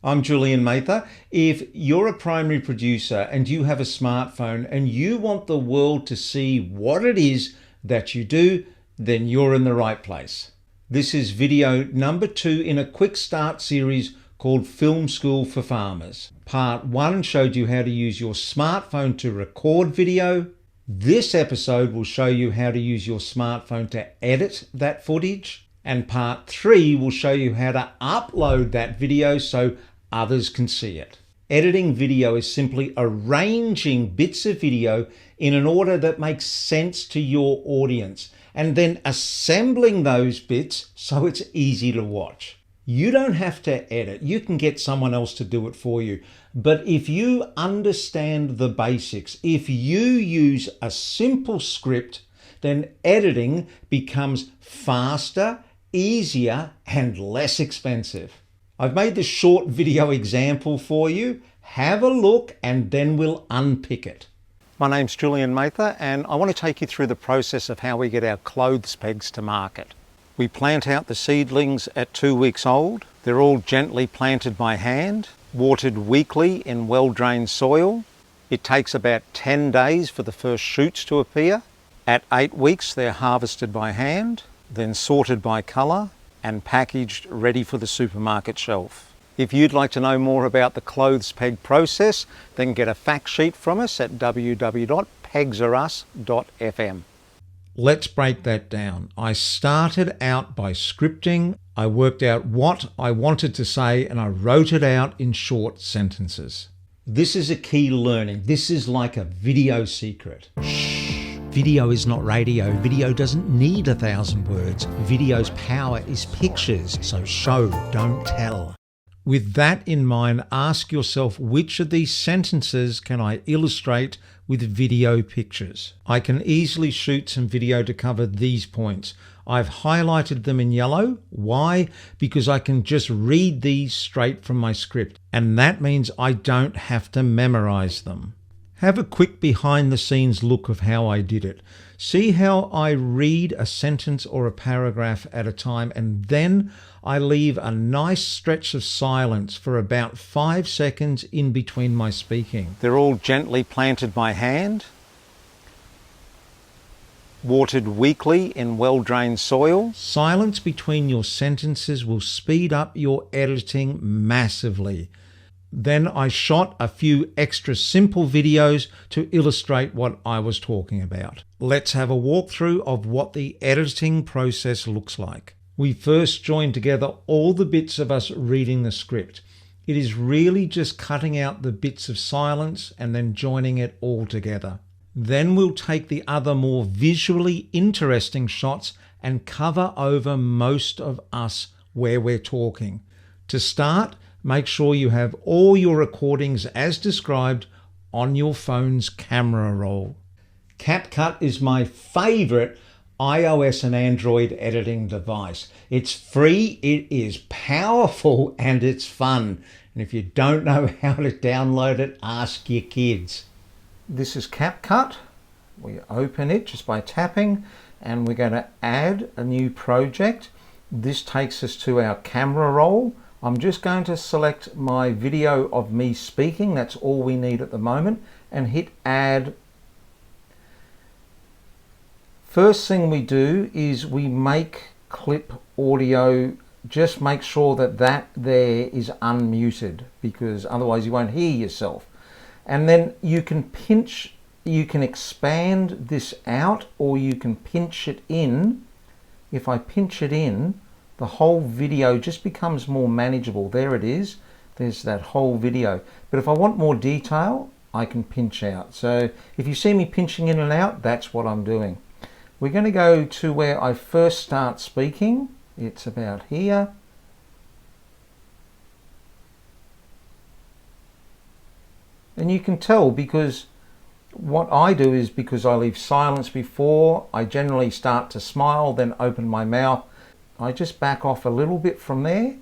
I'm Julian Mather. If you're a primary producer and you have a smartphone and you want the world to see what it is that you do, then you're in the right place. This is video number 2 in a quick start series called Film School for Farmers. Part 1 showed you how to use your smartphone to record video. This episode will show you how to use your smartphone to edit that footage. And part 3 will show you how to upload that video so others can see it. Editing video is simply arranging bits of video in an order that makes sense to your audience and then assembling those bits so it's easy to watch. You don't have to edit. You can get someone else to do it for you. But if you understand the basics, if you use a simple script, then editing becomes faster, easier, and less expensive. I've made this short video example for you. Have a look and then we'll unpick it. My name's Julian Mather and I want to take you through the process of how we get our clothes pegs to market. We plant out the seedlings at 2 weeks old. They're all gently planted by hand, watered weekly in well-drained soil. It takes about 10 days for the first shoots to appear. At 8 weeks they're harvested by hand, then sorted by colour and packaged ready for the supermarket shelf. If you'd like to know more about the clothes peg process, then get a fact sheet from us at www.pegsareus.fm. Let's break that down. I started out by scripting. I worked out what I wanted to say and I wrote it out in short sentences. This is a key learning. This is like a video secret. Video is not radio. Video doesn't need 1,000 words. Video's power is pictures, so show, don't tell. With that in mind, ask yourself, which of these sentences can I illustrate with video pictures? I can easily shoot some video to cover these points. I've highlighted them in yellow. Why? Because I can just read these straight from my script, and that means I don't have to memorize them. Have a quick behind the scenes look of how I did it. See how I read a sentence or a paragraph at a time and then I leave a nice stretch of silence for about 5 seconds in between my speaking. They're all gently planted by hand, watered weekly in well-drained soil. Silence between your sentences will speed up your editing massively. Then I shot a few extra simple videos to illustrate what I was talking about. Let's have a walkthrough of what the editing process looks like. We first join together all the bits of us reading the script. It is really just cutting out the bits of silence and then joining it all together. Then we'll take the other more visually interesting shots and cover over most of us where we're talking. To start, make sure you have all your recordings as described on your phone's camera roll. CapCut is my favorite iOS and Android editing device. It's free, it is powerful, and it's fun. And if you don't know how to download it, ask your kids. This is CapCut. We open it just by tapping, and we're going to add a new project. This takes us to our camera roll. I'm just going to select my video of me speaking, that's all we need at the moment, and hit add. First thing we do is we make clip audio, just make sure that there is unmuted because otherwise you won't hear yourself. And then you can expand this out or you can pinch it in. If I pinch it in, the whole video just becomes more manageable. There it is. There's that whole video. But if I want more detail, I can pinch out. So if you see me pinching in and out, that's what I'm doing. We're going to go to where I first start speaking. It's about here. And you can tell because what I do is because I leave silence before, I generally start to smile, then open my mouth. I just back off a little bit from there.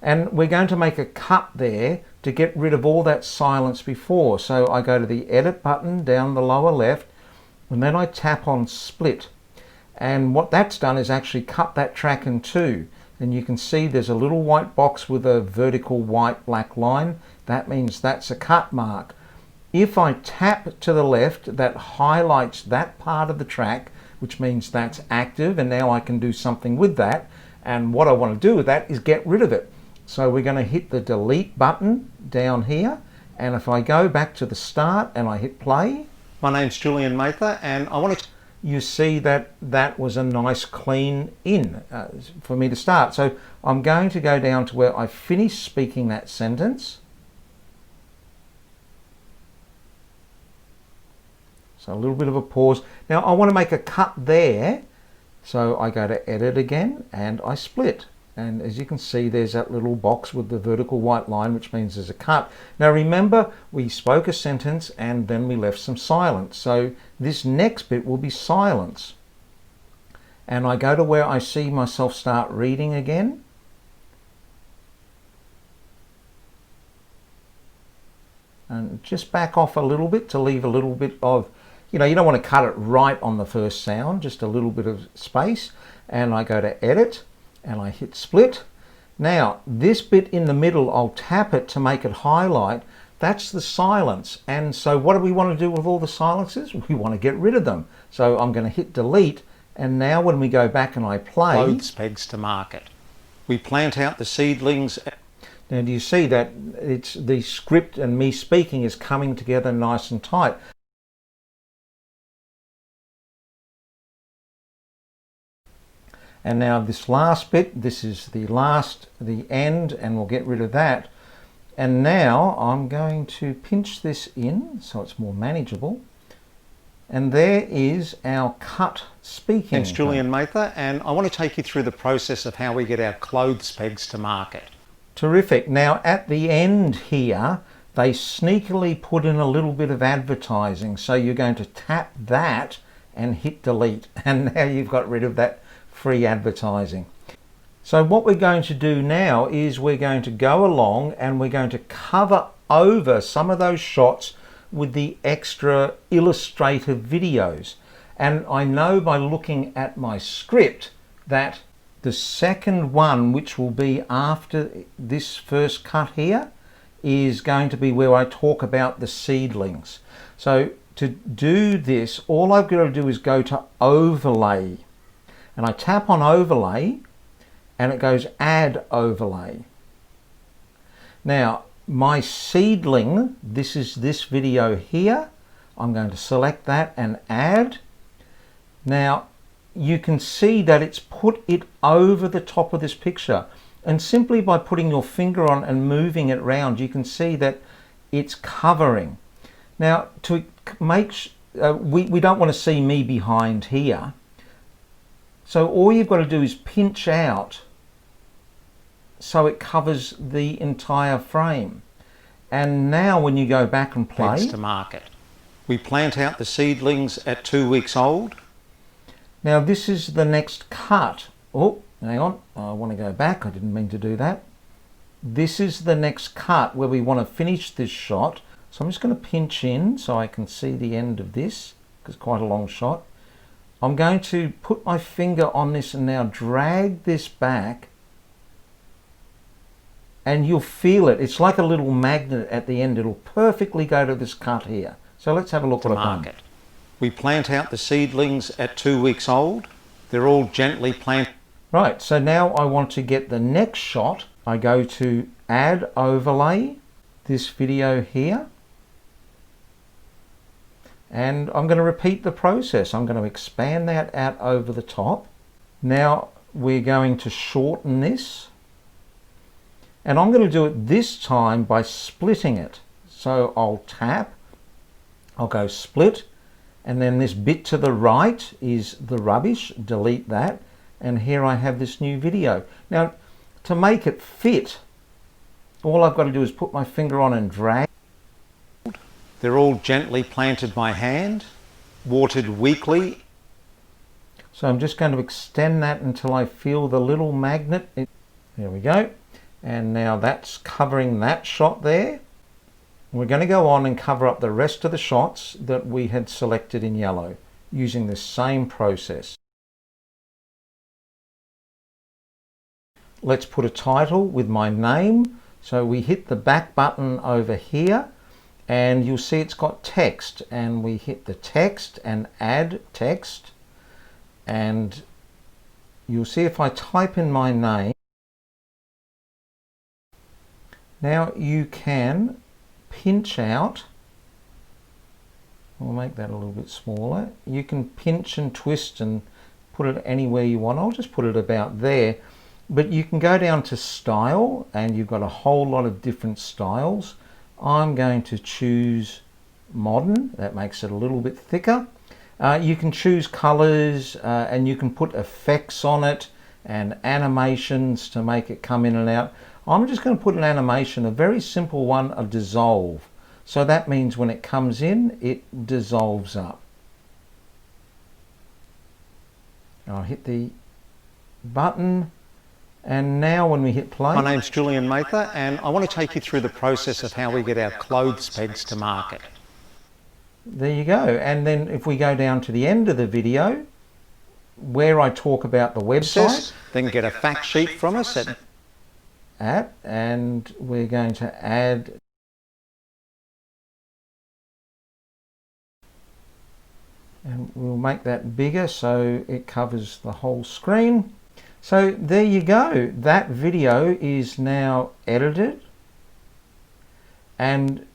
And we're going to make a cut there to get rid of all that silence before. So I go to the edit button down the lower left and then I tap on split. And what that's done is actually cut that track in two. and you can see there's a little white box with a vertical white black line. That means that's a cut mark. If I tap to the left, that highlights that part of the track, which means that's active, and now I can do something with that. And what I want to do with that is get rid of it. So we're going to hit the delete button down here, and if I go back to the start and I hit play, my name's Julian Mather, and I want to, you see that that was a nice clean in for me to start. So I'm going to go down to where I finish speaking that sentence. So a little bit of a pause. Now I want to make a cut there. So I go to edit again and I split. And as you can see, there's that little box with the vertical white line, which means there's a cut. Now remember, we spoke a sentence and then we left some silence. So this next bit will be silence. And I go to where I see myself start reading again. And just back off a little bit to leave a little bit of, you don't want to cut it right on the first sound, just a little bit of space. And I go to edit and I hit split. Now this bit in the middle, I'll tap it to make it highlight. That's the silence. And so what do we want to do with all the silences? We want to get rid of them. So I'm going to hit delete. And now when we go back and I play, clothes pegs to market. We plant out the seedlings. Now do you see that it's the script and me speaking is coming together nice and tight. And now this last bit, this is the end, and we'll get rid of that. And now I'm going to pinch this in so it's more manageable. And there is our cut speaking. It's Julian Mather, and I want to take you through the process of how we get our clothes pegs to market. Terrific. Now at the end here, they sneakily put in a little bit of advertising. So you're going to tap that and hit delete. And now you've got rid of that free advertising. So what we're going to do now is we're going to go along and we're going to cover over some of those shots with the extra illustrative videos. And I know by looking at my script that the second one, which will be after this first cut here, is going to be where I talk about the seedlings. So to do this, all I've got to do is go to overlay. And I tap on overlay and it goes add overlay. Now my seedling, this is this video here. I'm going to select that and add. Now you can see that it's put it over the top of this picture. And simply by putting your finger on and moving it around, you can see that it's covering. Now to make, we don't want to see me behind here. So all you've got to do is pinch out so it covers the entire frame. And now when you go back and play, pegs to market. We plant out the seedlings at 2 weeks old. Now this is the next cut. Oh, hang on, I want to go back. I didn't mean to do that. This is the next cut where we want to finish this shot. So I'm just going to pinch in so I can see the end of this, because it's quite a long shot. I'm going to put my finger on this and now drag this back, and you'll feel it. It's like a little magnet at the end. It'll perfectly go to this cut here. So let's have a look at it. We plant out the seedlings at 2 weeks old. They're all gently planted. Right, so now I want to get the next shot. I go to add overlay, this video here. And I'm going to repeat the process. I'm going to expand that out over the top. Now we're going to shorten this. And I'm going to do it this time by splitting it. So I'll tap, I'll go split, and then this bit to the right is the rubbish, delete that. And here I have this new video. Now to make it fit, all I've got to do is put my finger on and drag. They're all gently planted by hand, watered weekly. So I'm just going to extend that until I feel the little magnet. There we go. And now that's covering that shot there. We're going to go on and cover up the rest of the shots that we had selected in yellow using the same process. let's put a title with my name. So we hit the back button over here and you'll see it's got text, and we hit the text and add text, and you'll see if I type in my name, now you can pinch out, we'll make that a little bit smaller, you can pinch and twist and put it anywhere you want. I'll just put it about there, but you can go down to style and you've got a whole lot of different styles. I'm going to choose modern, that makes it a little bit thicker. You can choose colors and you can put effects on it and animations to make it come in and out. I'm just going to put an animation, a very simple one, of dissolve. So that means when it comes in, it dissolves up. I'll hit the button, and now when we hit play... My name's Julian Mather, and I want to take you through the process of how we get our clothes pegs to market. There you go. And then if we go down to the end of the video, where I talk about the website, then get a fact sheet from us and we're going to add and we'll make that bigger so it covers the whole screen. So there you go, that video is now edited, and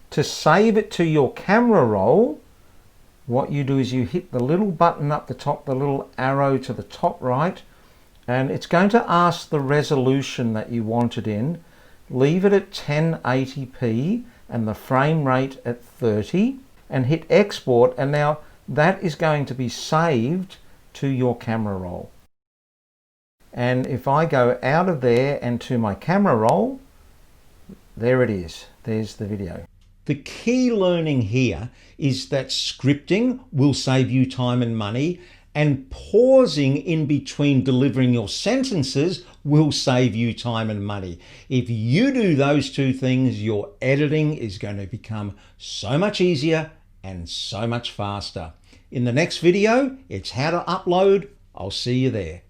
to save it to your camera roll, what you do is you hit the little button up the top, the little arrow to the top right, and it's going to ask the resolution that you want it in. Leave it at 1080p and the frame rate at 30, and hit export, and now that is going to be saved to your camera roll. And if I go out of there and to my camera roll, there it is. There's the video. The key learning here is that scripting will save you time and money, and pausing in between delivering your sentences will save you time and money. If you do those two things, your editing is going to become so much easier and so much faster. In the next video, it's how to upload. I'll see you there.